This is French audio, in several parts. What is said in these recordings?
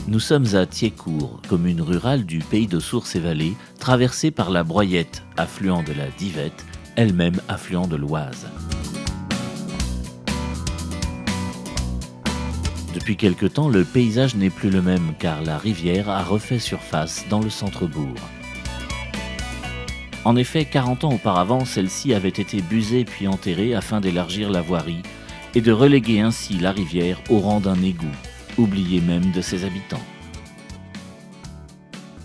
Nous sommes à Thiécourt, commune rurale du pays de Sources-et-Vallées, traversée par la Broyette, affluent de la Divette, elle-même affluent de l'Oise. Depuis quelque temps, le paysage n'est plus le même car la rivière a refait surface dans le centre-bourg. En effet, 40 ans auparavant, celle-ci avait été busée puis enterrée afin d'élargir la voirie et de reléguer ainsi la rivière au rang d'un égout, oublié même de ses habitants.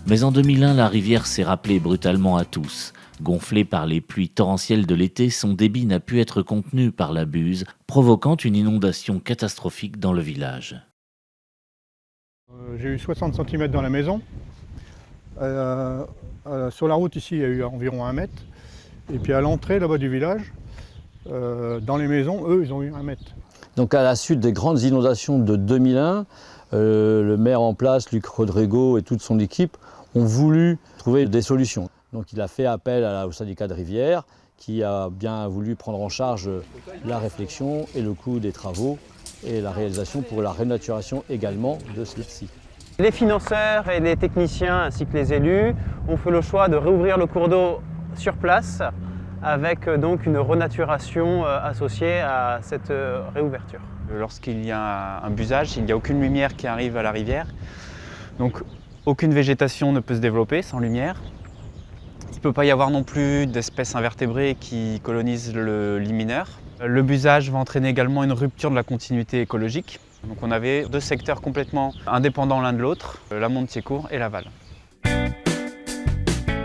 Mais en 2001, la rivière s'est rappelée brutalement à tous. Gonflée par les pluies torrentielles de l'été, son débit n'a pu être contenu par la buse, provoquant une inondation catastrophique dans le village. J'ai eu 60 cm dans la maison. Sur la route ici, il y a eu environ 1 mètre. Et puis à l'entrée là-bas du village, dans les maisons, eux, ils ont eu 1 mètre. Donc à la suite des grandes inondations de 2001, le maire en place, Luc Rodrigo et toute son équipe ont voulu trouver des solutions. Donc il a fait appel au syndicat de rivière qui a bien voulu prendre en charge la réflexion et le coût des travaux et la réalisation pour la renaturation également de celle-ci. Les financeurs et les techniciens ainsi que les élus ont fait le choix de réouvrir le cours d'eau sur place avec donc une renaturation associée à cette réouverture. Lorsqu'il y a un busage, il n'y a aucune lumière qui arrive à la rivière. Donc aucune végétation ne peut se développer sans lumière. Il ne peut pas y avoir non plus d'espèces invertébrées qui colonisent le lit mineur. Le busage va entraîner également une rupture de la continuité écologique. Donc on avait 2 secteurs complètement indépendants l'un de l'autre, l'amont de Thiécourt et l'aval.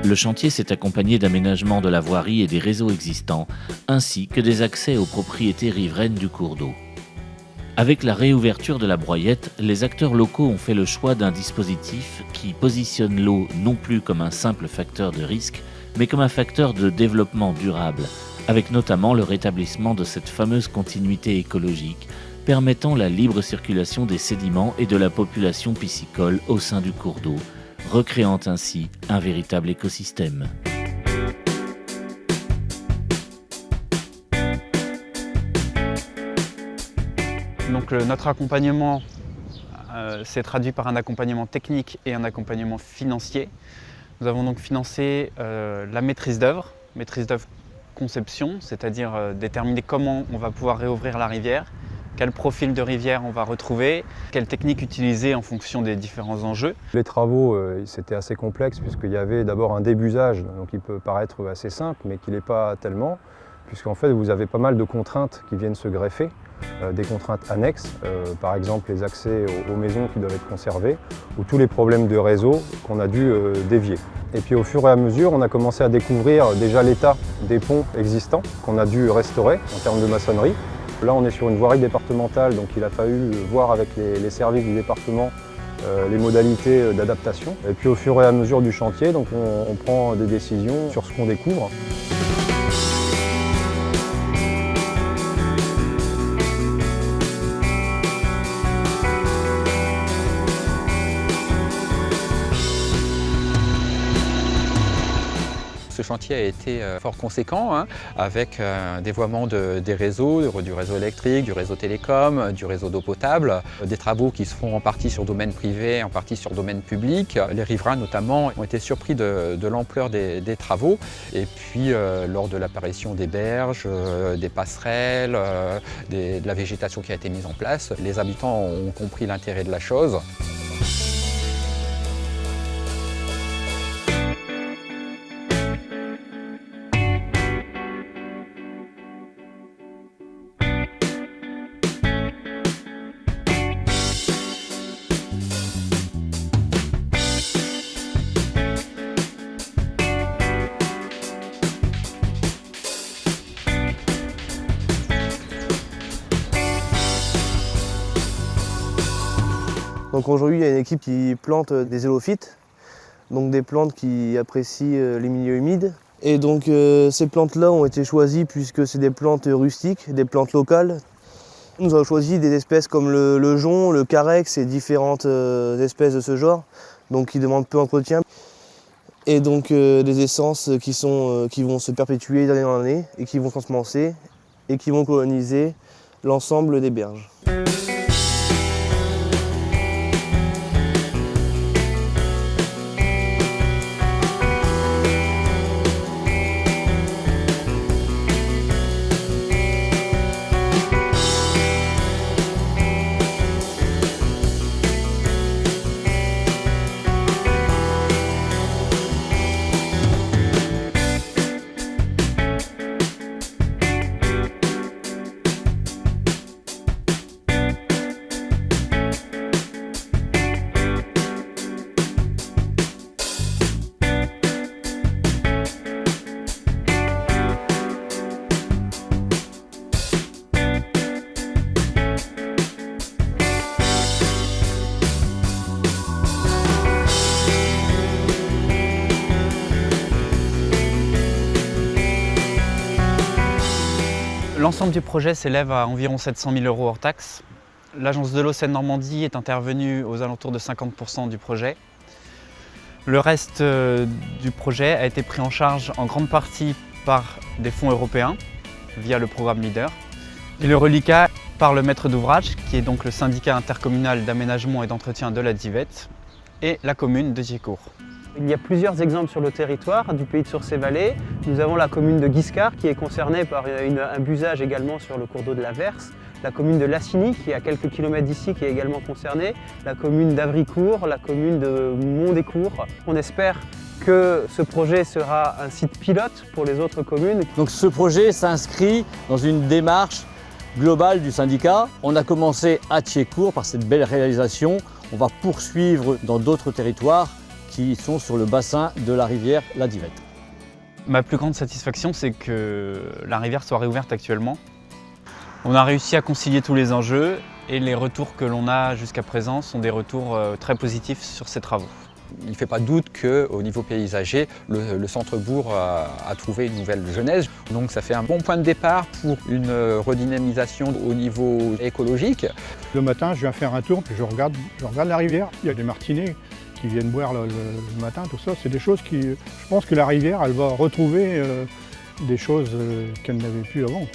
Le chantier s'est accompagné d'aménagements de la voirie et des réseaux existants, ainsi que des accès aux propriétés riveraines du cours d'eau. Avec la réouverture de la Broyette, les acteurs locaux ont fait le choix d'un dispositif qui positionne l'eau non plus comme un simple facteur de risque, mais comme un facteur de développement durable, avec notamment le rétablissement de cette fameuse continuité écologique, permettant la libre circulation des sédiments et de la population piscicole au sein du cours d'eau, recréant ainsi un véritable écosystème. Donc notre accompagnement s'est traduit par un accompagnement technique et un accompagnement financier. Nous avons donc financé la maîtrise d'œuvre conception, c'est-à-dire déterminer comment on va pouvoir réouvrir la rivière, quel profil de rivière on va retrouver, quelle technique utiliser en fonction des différents enjeux. Les travaux, c'était assez complexe puisqu'il y avait d'abord un débusage, donc il peut paraître assez simple, mais qui n'est pas tellement, puisqu'en fait vous avez pas mal de contraintes qui viennent se greffer. Des contraintes annexes, par exemple les accès aux maisons qui doivent être conservées, ou tous les problèmes de réseau qu'on a dû dévier. Et puis au fur et à mesure, on a commencé à découvrir déjà l'état des ponts existants qu'on a dû restaurer en termes de maçonnerie. Là on est sur une voirie départementale, donc il a fallu voir avec les services du département les modalités d'adaptation. Et puis au fur et à mesure du chantier, donc on prend des décisions sur ce qu'on découvre. Ce chantier a été fort conséquent, avec un dévoiement des réseaux, du réseau électrique, du réseau télécom, du réseau d'eau potable, des travaux qui se font en partie sur domaine privé, en partie sur domaine public. Les riverains notamment ont été surpris de l'ampleur des travaux et puis lors de l'apparition des berges, des passerelles, de la végétation qui a été mise en place, les habitants ont compris l'intérêt de la chose. Donc aujourd'hui, il y a une équipe qui plante des élophytes, donc des plantes qui apprécient les milieux humides. Et donc ces plantes-là ont été choisies puisque c'est des plantes rustiques, des plantes locales. Nous avons choisi des espèces comme le jonc, le carex et différentes espèces de ce genre, donc qui demandent peu d'entretien. Et donc des essences qui vont se perpétuer d'année en année et qui vont s'ensemencer et qui vont coloniser l'ensemble des berges. L'ensemble du projet s'élève à environ 700 000 € hors taxes. L'agence de l'eau Seine-Normandie est intervenue aux alentours de 50% du projet. Le reste du projet a été pris en charge en grande partie par des fonds européens via le programme LEADER et le reliquat par le maître d'ouvrage qui est donc le syndicat intercommunal d'aménagement et d'entretien de la Divette et la commune de Giécourt. Il y a plusieurs exemples sur le territoire du pays de Sources-et-Vallées. Nous avons la commune de Guiscard qui est concernée par un busage également sur le cours d'eau de la Verse, la commune de Lassigny qui est à quelques kilomètres d'ici qui est également concernée, la commune d'Avricourt, la commune de Mondécourt. On espère que ce projet sera un site pilote pour les autres communes. Donc ce projet s'inscrit dans une démarche globale du syndicat. On a commencé à Giécourt par cette belle réalisation. On va poursuivre dans d'autres territoires qui sont sur le bassin de la rivière la Divette. Ma plus grande satisfaction, c'est que la rivière soit réouverte actuellement. On a réussi à concilier tous les enjeux et les retours que l'on a jusqu'à présent sont des retours très positifs sur ces travaux. Il ne fait pas doute qu'au niveau paysager, le centre-bourg a trouvé une nouvelle genèse. Donc ça fait un bon point de départ pour une redynamisation au niveau écologique. Le matin, je viens faire un tour, puis je regarde la rivière. Il y a des martinets qui viennent boire le matin, tout ça. C'est des choses qui... Je pense que la rivière, elle va retrouver des choses qu'elle n'avait plus avant.